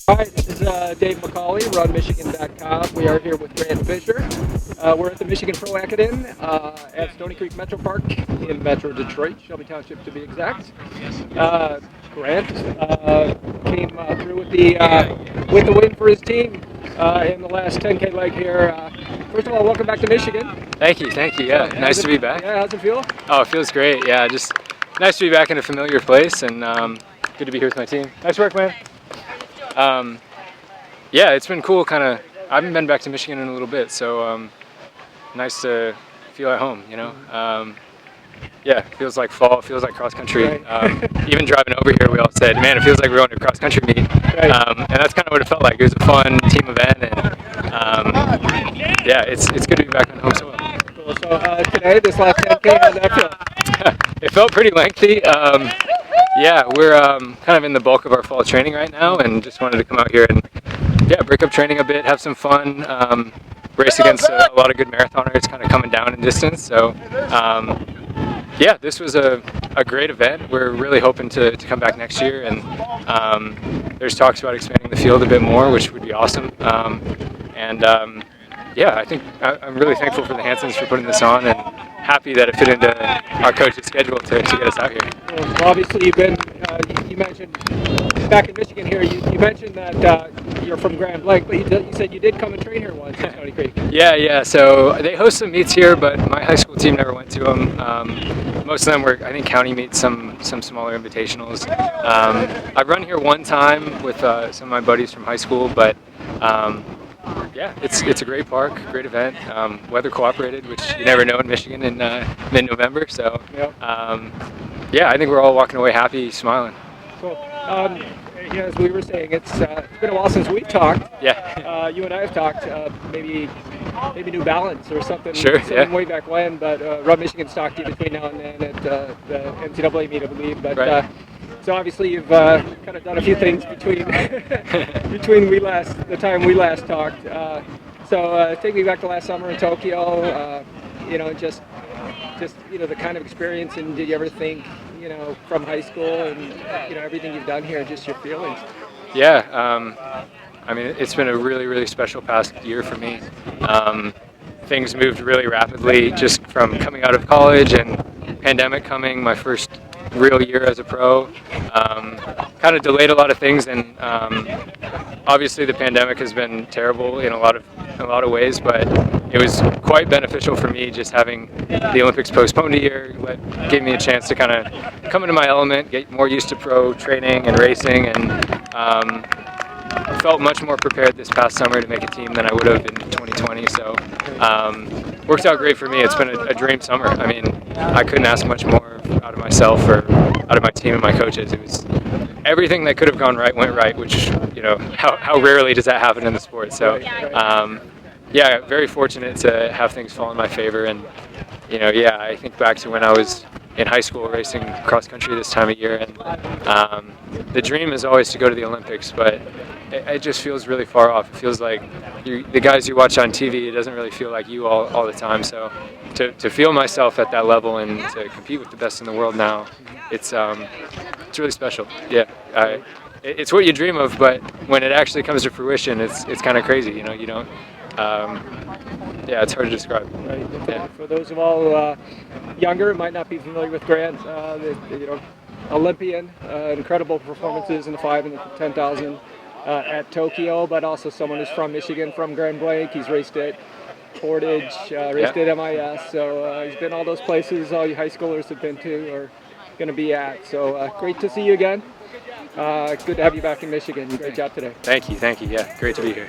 Hi, this is Dave McCauley, runmichigan.com. We are here with Grant Fisher. We're at the Michigan Pro Ekiden at Stony Creek Metro Park in Metro Detroit, Shelby Township to be exact. Grant came through with the win for his team in the last 10K leg here. First of all, welcome back to Michigan. Thank you. Yeah, nice to be back. Yeah, how's it feel? Oh, it feels great. Yeah, just nice to be back in a familiar place and good to be here with my team. Nice work, man. Yeah, it's been cool. I haven't been back to Michigan in a little bit, so nice to feel at home. Yeah, it feels like fall. It feels like cross country. Right. Even driving over here, we all said, "Man, it feels like we're going to a cross country meet." Right. And that's kind of what it felt like. It was a fun team event, and yeah, it's good to be back on home soil. Cool. So today, this last 10K, how'd that feel? It felt pretty lengthy. Yeah, we're kind of in the bulk of our fall training right now, and just wanted to come out here and break up training a bit, have some fun, race against a lot of good marathoners, kind of coming down in distance. So yeah, this was a great event. We're really hoping to come back next year, and there's talks about expanding the field a bit more, which would be awesome. Yeah, I think I'm really thankful for the Hansons for putting this on, and happy that it fit into our coach's schedule to get us out here. Well, obviously, you've been, you mentioned back in Michigan here, you mentioned that you're from Grand Blanc, but you said you did come and train here once at Stony Creek. Yeah, so they host some meets here, but my high school team never went to them. Most of them were, I think, county meets, some smaller invitationals. I've run here one time with some of my buddies from high school, but yeah, it's a great park, great event. Weather cooperated, which you never know in Michigan in mid-November. So yeah, I think we're all walking away happy, smiling. Cool. Yeah, as we were saying, it's been a while since we've talked. Yeah. You and I have talked, maybe New Balance or something. Sure. Something way back when, but Run Michigan's talked to you between now and then at the NCAA meet, I believe. But right. so obviously you've kind of done a few things between the time we last talked. So take me back to last summer in Tokyo. Just the kind of experience, and did you ever think, from high school and everything you've done here, just your feelings? Yeah, I mean, it's been a really, really special past year for me. Things moved really rapidly just from coming out of college and pandemic coming, my first real year as a pro. Kind of delayed a lot of things, and obviously the pandemic has been terrible in a lot of ways, but it was quite beneficial for me just having the Olympics postponed a year. Gave me a chance to kind of come into my element, get more used to pro training and racing, and felt much more prepared this past summer to make a team than I would have in 2020. So worked out great for me. It's been a dream summer. I mean, I couldn't ask much more out of myself or out of my team and my coaches. It was everything that could have gone right went right, which how rarely does that happen in the sport. So yeah, very fortunate to have things fall in my favor. And yeah, I think back to when I was in high school racing cross country this time of year, and the dream is always to go to the Olympics, but it just feels really far off. It feels like the guys you watch on TV, it doesn't really feel like you all the time. So to feel myself at that level and to compete with the best in the world now, it's really special. Yeah, it's what you dream of, but when it actually comes to fruition, it's kind of crazy. You don't. Yeah, it's hard to describe. Right. Yeah. For those of all younger, might not be familiar with Grant, Olympian, incredible performances in the 5 and the 10,000 at Tokyo, but also someone who's from Michigan, from Grand Blanc. He's raced at Portage, raced at MIS, so he's been all those places all you high schoolers have been to or going to be at. So great to see you again. Good to have you back in Michigan. Great job today. Thank you. Yeah, great to be here.